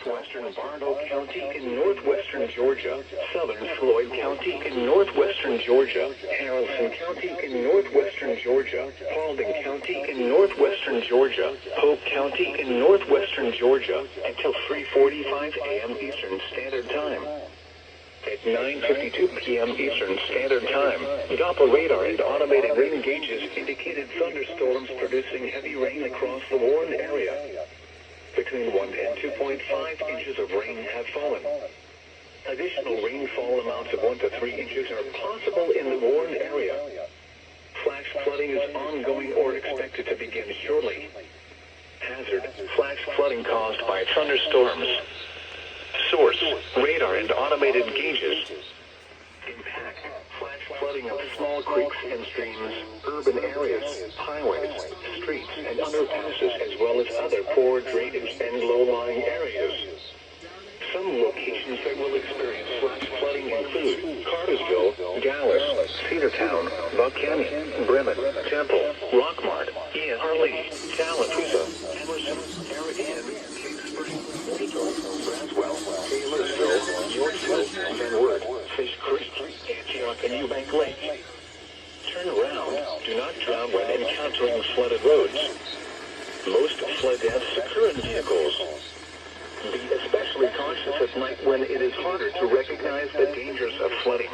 southwestern Barlow County in northwestern Georgia, southern Floyd County in northwestern Georgia, Haralson County in northwestern Georgia, Paulding County in northwestern Georgia, Polk County in northwestern Georgia, until 3:45 a.m. Eastern Standard Time. At 9:52 p.m. Eastern Standard Time, Doppler radar and automated rain gauges indicated thunderstorms producing heavy rain across the warned area. Between 1 and 2.5 inches of rain have fallen. Additional rainfall amounts of 1 to 3 inches are possible in the warned area. Flash flooding is ongoing or expected to begin shortly. Hazard: flash flooding caused by thunderstorms. Source: radar and automated gauges. Impact: flash flooding of small creeks and streams, urban areas, highways, streets, and underpasses, as well as other poor drainage and low-lying areas. Some locations that will experience flash flooding include Cartersville, Dallas, Cedartown, Buchanan, Bremen, Temple, Rockmart, EAS, Harley, Tallapoosa, Emerson, Darien, Braswell, Taylorsville, Yorkville, Benwood, Fish Creek, Antioch, and Eubank Lake. Turn around. Do not drown when encountering flooded roads. Most flood deaths occur in vehicles. Be especially cautious at night when it is harder to recognize the dangers of flooding.